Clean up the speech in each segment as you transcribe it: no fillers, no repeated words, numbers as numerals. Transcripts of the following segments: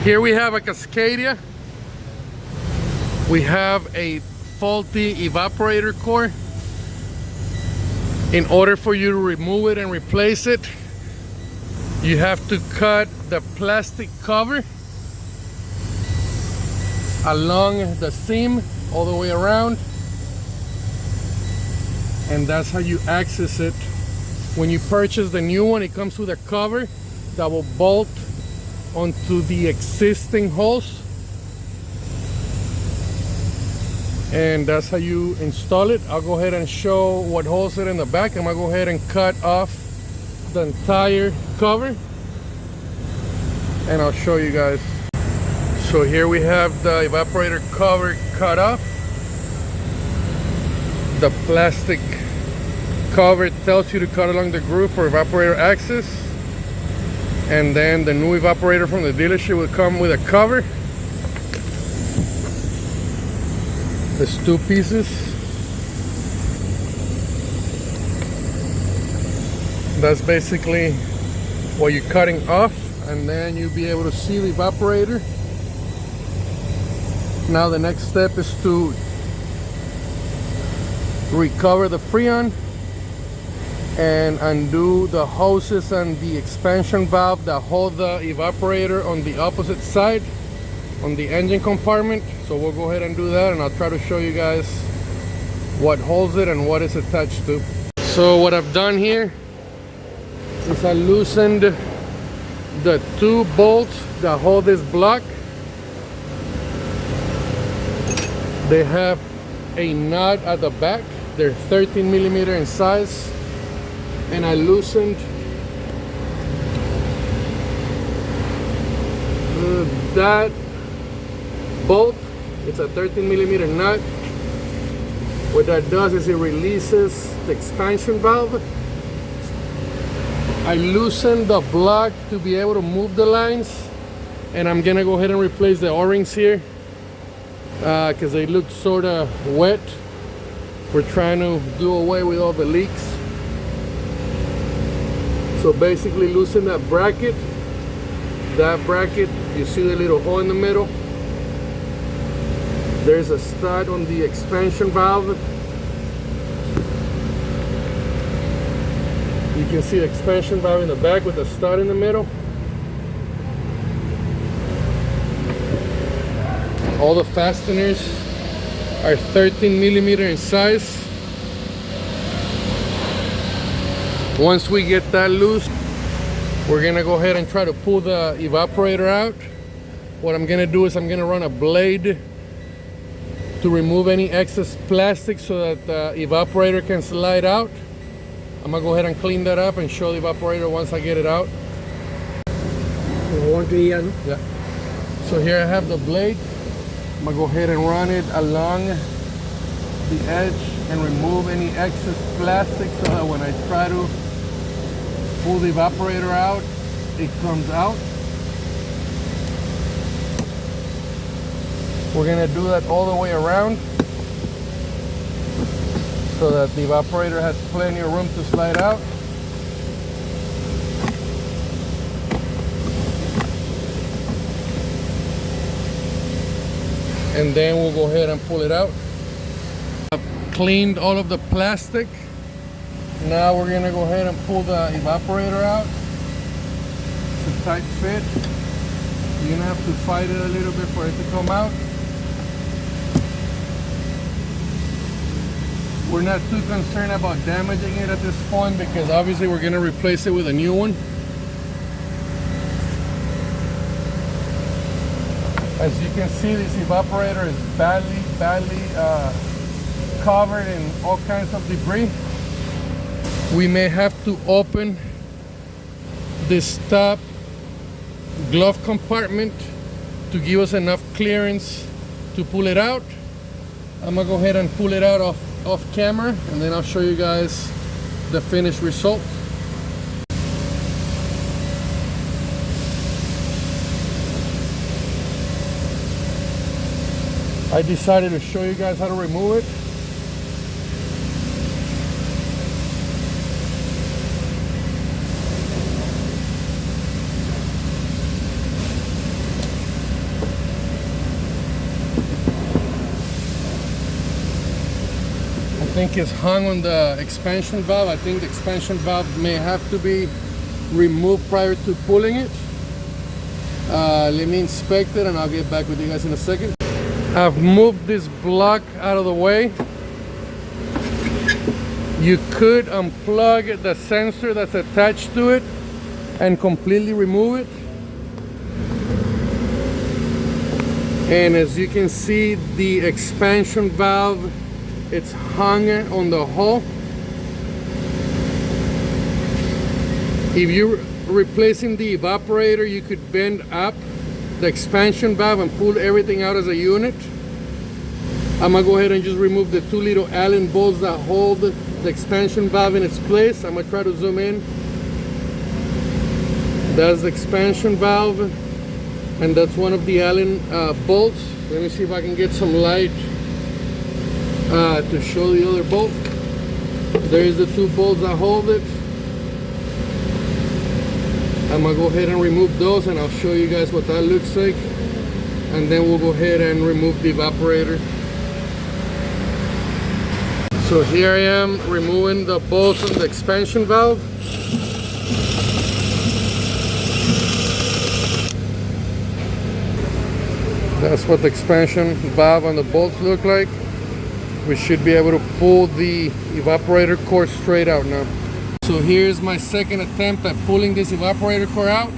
Here we have a Cascadia. We have a faulty evaporator core. In order for you to remove it and replace it, you have to cut the plastic cover along the seam all the way around, and that's how you access it. When you purchase the new one, it comes with a cover that will bolt onto the existing holes, and that's how you install it. I'll go ahead and show what holds it in the back. I'm gonna go ahead and cut off the entire cover and I'll show you guys. So here we have the evaporator cover cut off. The plastic cover tells you to cut along the groove for evaporator access, and then the new evaporator from the dealership will come with a cover. There's two pieces. That's basically what you're cutting off, and then you'll be able to see the evaporator. Now the next step is to recover the freon and undo the hoses and the expansion valve that hold the evaporator on the opposite side on the engine compartment. So we'll go ahead and do that, and I'll try to show you guys what holds it and what it's attached to. So what I've done here is I loosened the two bolts that hold this block. They have a nut at the back. They're 13 millimeter in size, and I loosened that bolt. It's a 13 millimeter nut. What that does is it releases the expansion valve. I loosened the block to be able to move the lines, and I'm gonna go ahead and replace the O-rings here because they look sort of wet. We're trying to do away with all the leaks. So basically loosen that bracket. That bracket, you see the little hole in the middle? There's a stud on the expansion valve. You can see the expansion valve in the back with a stud in the middle. All the fasteners are 13 millimeter in size. Once we get that loose, we're gonna go ahead and try to pull the evaporator out. What I'm gonna do is I'm gonna run a blade to remove any excess plastic so that the evaporator can slide out. I'm gonna go ahead and clean that up and show the evaporator once I get it out. Yeah. So here I have the blade. I'm gonna go ahead and run it along the edge and remove any excess plastic so that when I try to pull the evaporator out, it comes out. We're gonna do that all the way around so that the evaporator has plenty of room to slide out. And then we'll go ahead and pull it out. I've cleaned all of the plastic. Now we're gonna go ahead and pull the evaporator out. It's a tight fit. You're gonna have to fight it a little bit for it to come out. We're not too concerned about damaging it at this point because obviously we're gonna replace it with a new one. As you can see, this evaporator is badly covered in all kinds of debris. We may have to open this top glove compartment to give us enough clearance to pull it out. I'm gonna go ahead and pull it out off camera, and then I'll show you guys the finished result. I decided to show you guys how to remove it. think it's hung on the expansion valve. I think the expansion valve may have to be removed prior to pulling it. Let me inspect it and I'll get back with you guys in a second. I've moved this block out of the way. You could unplug the sensor that's attached to it and completely remove it. And as you can see, the expansion valve, it's hung on the hull. If you're replacing the evaporator, you could bend up the expansion valve and pull everything out as a unit. I'm gonna go ahead and just remove the two little Allen bolts that hold the expansion valve in its place. I'm gonna try to zoom in. That's the expansion valve, and that's one of the Allen bolts. Let me see if I can get some light to show the other bolt. There's the two bolts that hold it. I'm gonna go ahead and remove those and I'll show you guys what that looks like, and then we'll go ahead and remove the evaporator. So here I am removing the bolts on the expansion valve. That's what the expansion valve and the bolts look like. We should be able to pull the evaporator core straight out now. So here's my second attempt at pulling this evaporator core out.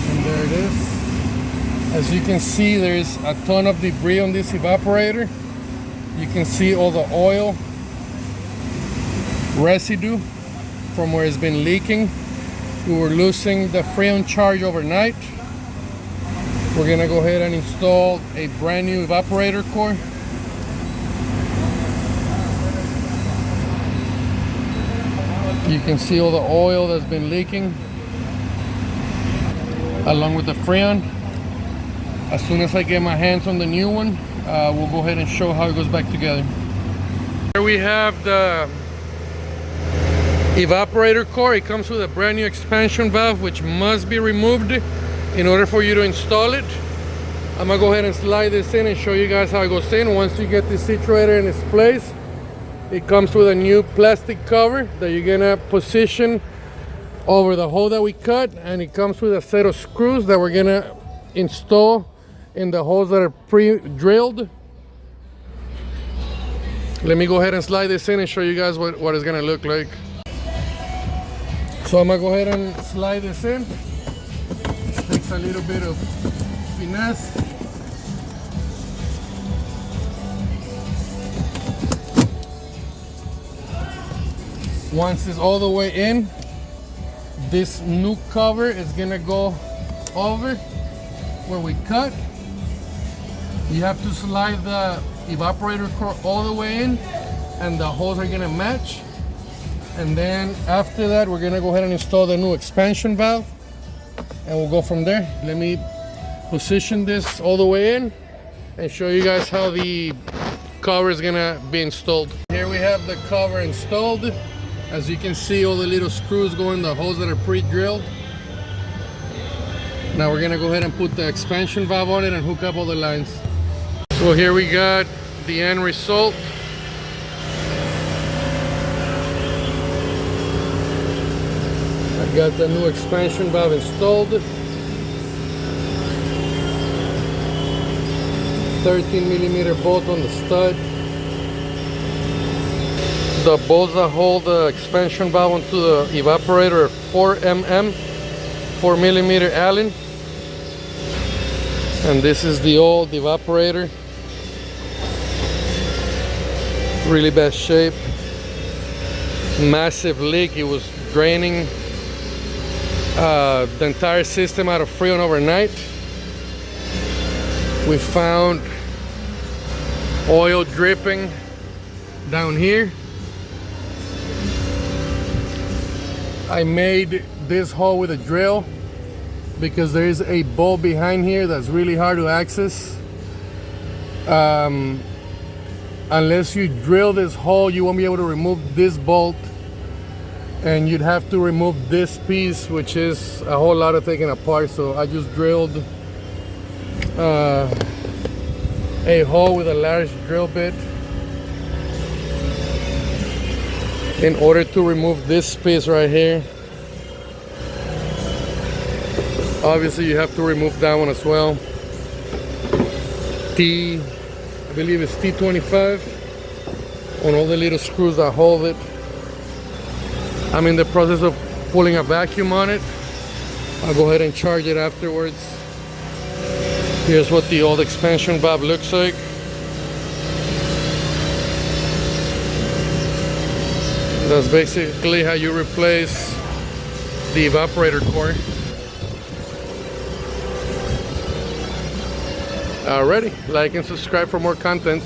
And there it is. As you can see, there's a ton of debris on this evaporator. You can see all the oil residue from where it's been leaking. We were losing the freon charge overnight. We're gonna go ahead and install a brand new evaporator core. You can see all the oil that's been leaking along with the freon. As soon as I get my hands on the new one, we'll go ahead and show how it goes back together. Here we have the evaporator core. It comes with a brand new expansion valve which must be removed in order for you to install it. I'm gonna go ahead and slide this in and show you guys how it goes in. Once you get this situated in its place, it comes with a new plastic cover that you're gonna position over the hole that we cut, and it comes with a set of screws that we're gonna install in the holes that are pre-drilled. Let me go ahead and slide this in and show you guys what it's gonna look like. So I'm gonna go ahead and slide this in. This takes a little bit of finesse. Once it's all the way in, this new cover is gonna go over where we cut. You have to slide the evaporator core all the way in, and the holes are gonna match. And then after that, we're gonna go ahead and install the new expansion valve, and we'll go from there. Let me position this all the way in and show you guys how the cover is gonna be installed. Here we have the cover installed. As you can see, all the little screws go in the holes that are pre-drilled. Now we're gonna go ahead and put the expansion valve on it and hook up all the lines. So here we got the end result. I got the new expansion valve installed. 13mm bolt on the stud. The bolts that hold the expansion valve onto the evaporator are 4mm, 4mm Allen. And this is the old evaporator. Really bad shape. Massive leak. It was draining the entire system out of freon overnight. We found oil dripping down here. I made this hole with a drill because there is a bolt behind here that's really hard to access. Unless you drill this hole, you won't be able to remove this bolt, and you'd have to remove this piece, which is a whole lot of taking apart. So I just drilled a hole with a large drill bit in order to remove this piece right here. Obviously you have to remove that one as well. I believe it's T25 on all the little screws that hold it. I'm in the process of pulling a vacuum on it. I'll go ahead and charge it afterwards. Here's what the old expansion valve looks like. That's basically how you replace the evaporator core. Alrighty, like and subscribe for more content.